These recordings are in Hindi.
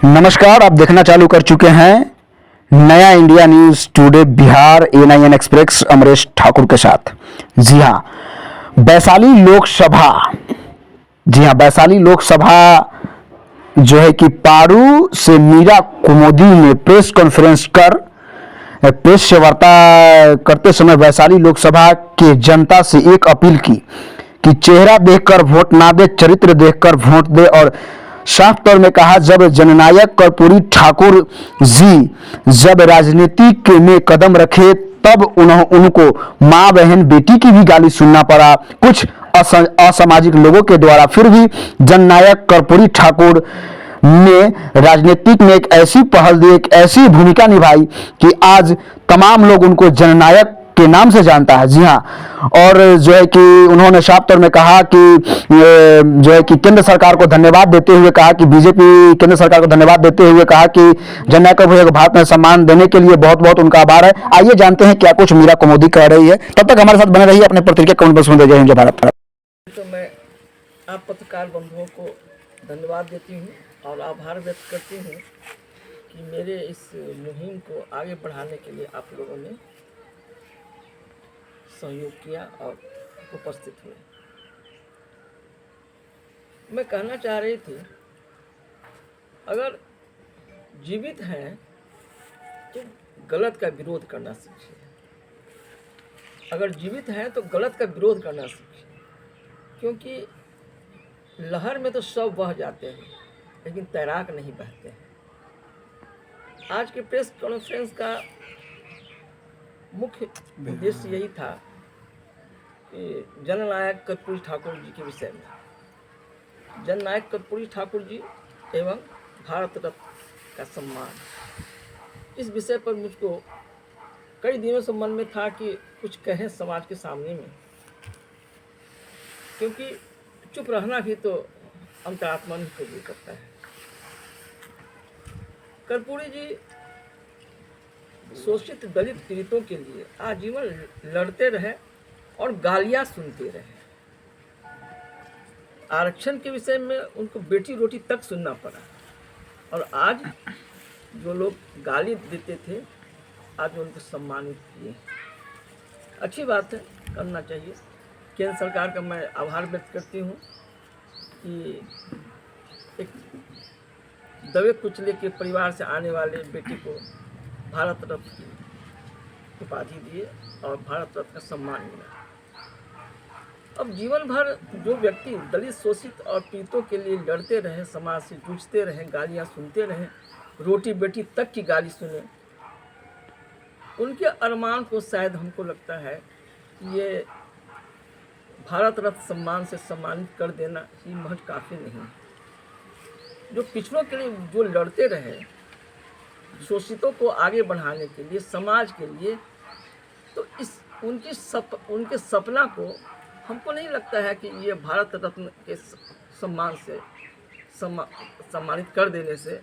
नमस्कार, आप देखना चालू कर चुके हैं नया India news today Bihar ANI express Amresh Thakur के साथ। जी हाँ, वैशाली लोकसभा जी हाँ, वैशाली लोकसभा जो है कि पारू से मीरा कुमोदी ने प्रेस कॉन्फ्रेंस कर प्रेस से वार्ता करते समय वैशाली लोकसभा के जनता से एक अपील की कि चेहरा देखकर वोट ना दे, चरित्र देखकर वोट दे। और साफ तौर में कहा, जब जननायक कर्पूरी ठाकुर जी जब राजनीति में कदम रखे तब उनको माँ बहन बेटी की भी गाली सुनना पड़ा कुछ असामाजिक लोगों के द्वारा। फिर भी जननायक कर्पूरी ठाकुर ने राजनीतिक में एक ऐसी पहल दी, एक ऐसी भूमिका निभाई कि आज तमाम लोग उनको जननायक के नाम से जानता है। जी हाँ, और जो है कि उन्होंने साफ तौर में कहा कि जो है कि केंद्र सरकार को धन्यवाद देते हुए कहा कि बीजेपी केंद्र सरकार को धन्यवाद देते हुए कहा कि जननायक भैया को भारत में सम्मान देने के लिए बहुत बहुत उनका आभार है। आइए जानते हैं क्या कुछ मीरा कुमोदी कह रही है। तब तक हमारे साथ बने रहिए, अपने पत्रिका कमेंट बॉक्स में दे जय भारत। तो मैं आप पत्रकार बंधुओं को धन्यवाद देती हूँ और आभार व्यक्त करती हूँ कि मेरे इस मुहिम को आगे बढ़ाने के लिए आप लोगों ने सहयोग किया और उपस्थित हुए। मैं कहना चाह रही थी, अगर जीवित हैं तो गलत का विरोध करना सीखिए। अगर जीवित हैं तो गलत का विरोध करना सीखिए, क्योंकि लहर में तो सब बह जाते हैं लेकिन तैराक नहीं बहते हैं। आज के प्रेस कॉन्फ्रेंस का मुख्य उद्देश्य यही था कि जननायक कर्पूरी ठाकुर जी के विषय में, जननायक कर्पूरी ठाकुर जी एवं भारत रत्न का सम्मान, इस विषय पर मुझको कई दिनों से मन में था कि कुछ कहें समाज के सामने में, क्योंकि चुप रहना भी तो अंतरात्मा ही कबूल करता है। कर्पूरी जी शोषित दलित पीड़ितों के लिए आजीवन लड़ते रहे और गालियां सुनते रहे। आरक्षण के विषय में उनको बेटी रोटी तक सुनना पड़ा, और आज जो लोग गाली देते थे आज उनको सम्मानित किए। अच्छी बात है, करना चाहिए। केंद्र सरकार का मैं आभार व्यक्त करती हूँ कि एक दबे कुचले के परिवार से आने वाले बेटी को भारत रत्न की उपाधि दिए और भारत रत्न का सम्मान मिला। अब जीवन भर जो व्यक्ति दलित शोषित और पीड़ितों के लिए लड़ते रहे, समाज से जूझते रहे, गालियाँ सुनते रहे, रोटी बेटी तक की गाली सुने, उनके अरमान को शायद हमको लगता है कि ये भारत रत्न सम्मान से सम्मानित कर देना ही महज काफ़ी नहीं है। जो पिछड़ों के लिए जो लड़ते रहे, शोषितों को आगे बढ़ाने के लिए, समाज के लिए, तो इस उनके सपना को हमको नहीं लगता है कि ये भारत रत्न के सम्मान से सम्मानित कर देने से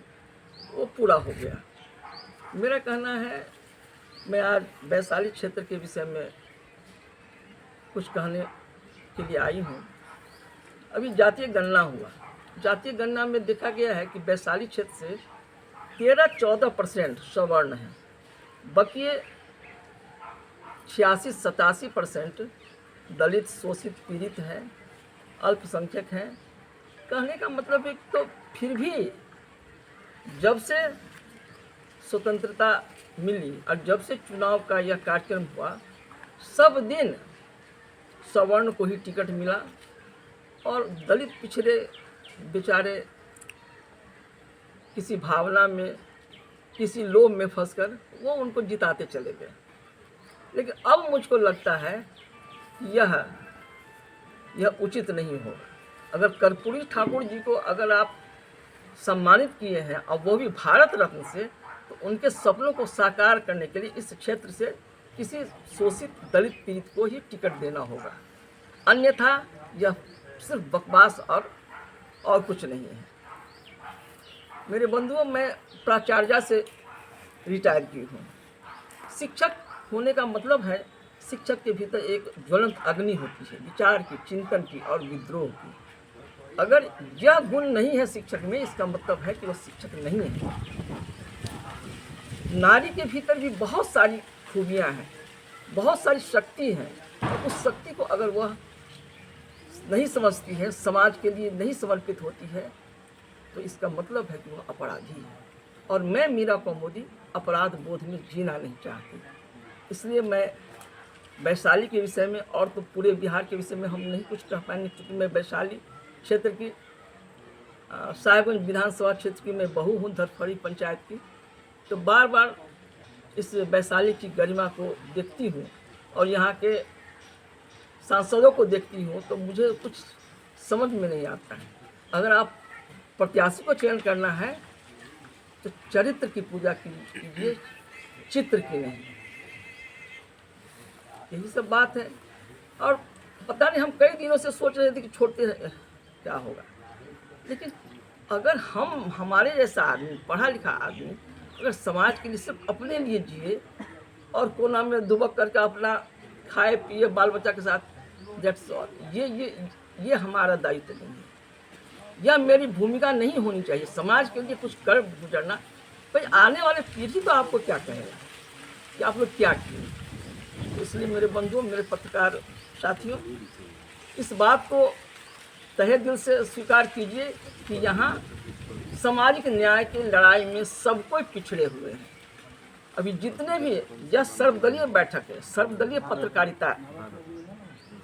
वो पूरा हो गया। मेरा कहना है, मैं आज वैशाली क्षेत्र के विषय में कुछ कहने के लिए आई हूँ। अभी जातीय गणना हुआ। जातीय गणना में देखा गया है कि वैशाली क्षेत्र से 13-14% सवर्ण हैं, बकिए 86-87% दलित शोषित पीड़ित हैं, अल्पसंख्यक हैं। कहने का मतलब है तो फिर भी जब से स्वतंत्रता मिली और जब से चुनाव का यह कार्यक्रम हुआ, सब दिन सवर्ण को ही टिकट मिला और दलित पिछड़े बेचारे किसी भावना में, किसी लोभ में फंसकर वो उनको जिताते चले गए। लेकिन अब मुझको लगता है यह उचित नहीं होगा। अगर कर्पूरी ठाकुर जी को अगर आप सम्मानित किए हैं और वो भी भारत रत्न से, तो उनके सपनों को साकार करने के लिए इस क्षेत्र से किसी शोषित दलित पीड़ित को ही टिकट देना होगा, अन्यथा यह सिर्फ बकवास और कुछ नहीं है। मेरे बंधुओं, मैं प्राचार्य से रिटायर की हूँ। शिक्षक होने का मतलब है शिक्षक के भीतर एक ज्वलंत अग्नि होती है, विचार की, चिंतन की और विद्रोह की। अगर यह गुण नहीं है शिक्षक में, इसका मतलब है कि वह शिक्षक नहीं है। नारी के भीतर भी बहुत सारी खूबियां हैं, बहुत सारी शक्ति है, और उस शक्ति को अगर वह नहीं समझती है, समाज के लिए नहीं समर्पित होती है, तो इसका मतलब है कि वह अपराधी है। और मैं मीरा कौमुदी अपराध बोध में जीना नहीं चाहती। इसलिए मैं वैशाली के विषय में और तो पूरे बिहार के विषय में हम नहीं कुछ कह पाएंगे, क्योंकि मैं वैशाली क्षेत्र की साहेबगंज विधानसभा क्षेत्र की मैं बहू हूँ, धरफड़ी पंचायत की। तो बार बार इस वैशाली की गरिमा को देखती हूँ और यहाँ के सांसदों को देखती हूँ, तो मुझे कुछ समझ में नहीं आता है। अगर आप प्रत्याशी को चयन करना है तो चरित्र की पूजा कीजिए, चित्र की नहीं। यही सब बात है। और पता नहीं, हम कई दिनों से सोच रहे थे कि छोड़ते क्या होगा, लेकिन अगर हमारे जैसा आदमी, पढ़ा लिखा आदमी, अगर समाज के लिए सिर्फ अपने लिए जिए और कोना में दुबक करके अपना खाए पिए बाल बच्चा के साथ, दैट्स ऑल, ये हमारा दायित्व नहीं है। यह मेरी भूमिका नहीं होनी चाहिए। समाज के लिए कुछ कर गुजरना। भाई आने वाले पीढ़ी तो आपको क्या कहेगा कि आप लोग क्या किए। तो इसलिए मेरे बंधुओं, मेरे पत्रकार साथियों, इस बात को तहे दिल से स्वीकार कीजिए कि यहाँ सामाजिक न्याय की लड़ाई में सब कोई पिछड़े हुए हैं। अभी जितने भी, यह सर्वदलीय बैठक है, सर्वदलीय पत्रकारिता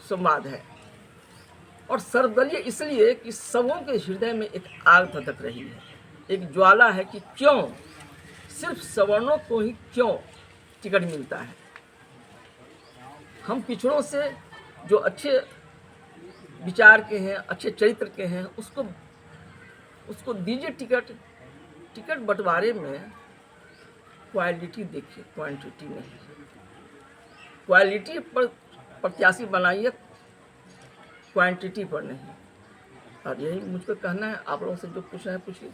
संवाद है, और सर्वदलीय इसलिए कि सबों के हृदय में एक आग धधक रही है, एक ज्वाला है कि क्यों सिर्फ सवर्णों को ही क्यों टिकट मिलता है। हम पिछड़ों से जो अच्छे विचार के हैं, अच्छे चरित्र के हैं, उसको दीजिए टिकट। टिकट बंटवारे में क्वालिटी देखिए, क्वांटिटी नहीं। क्वालिटी पर प्रत्याशी बनाइए, क्वांटिटी पर नहीं। और यही मुझको कहना है। आप लोगों से जो पूछना है पूछिए।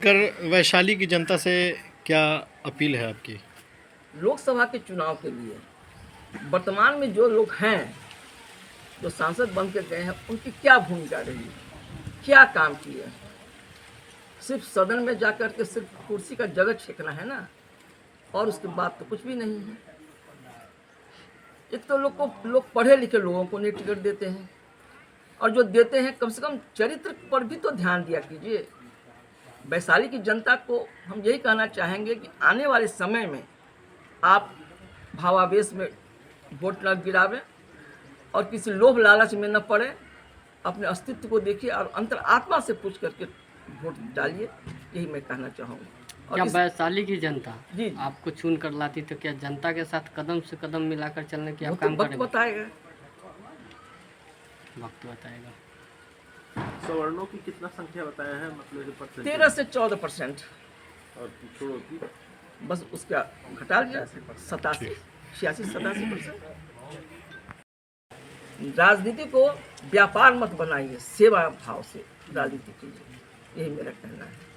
कर वैशाली की जनता से क्या अपील है आपकी? लोकसभा के चुनाव के लिए वर्तमान में जो लोग हैं, जो सांसद बन के गए हैं, उनकी क्या भूमिका रही, क्या काम किए। सिर्फ सदन में जाकर के सिर्फ कुर्सी का जगह छेकना है ना, और उसके बाद तो कुछ भी नहीं है। एक तो लोग पढ़े लिखे लोगों को नहीं टिकट देते हैं, और जो देते हैं कम से कम चरित्र पर भी तो ध्यान दिया कीजिए। वैशाली की जनता को हम यही कहना चाहेंगे कि आने वाले समय में आप भावावेश में वोट न गिरावें और किसी लोभ लालच में न पड़े। अपने अस्तित्व को देखिए और अंतरात्मा से पूछ करके वोट डालिए, यही मैं कहना चाहूँगा। क्या वैशाली की जनता जी आपको चुन कर लाती तो क्या जनता के साथ कदम से कदम मिलाकर चलने की आप वक्त काम करेंगे? बताएगा। वक्त बताएगा। सवर्णों की कितना संख्या बताया है, मतलब 13 से 14%, और पिछड़ों की बस उसका घटा लिया 86-87%। राजनीति को व्यापार मत बनाइए, सेवा भाव से राजनीति कीजिए, यही मेरा कहना है।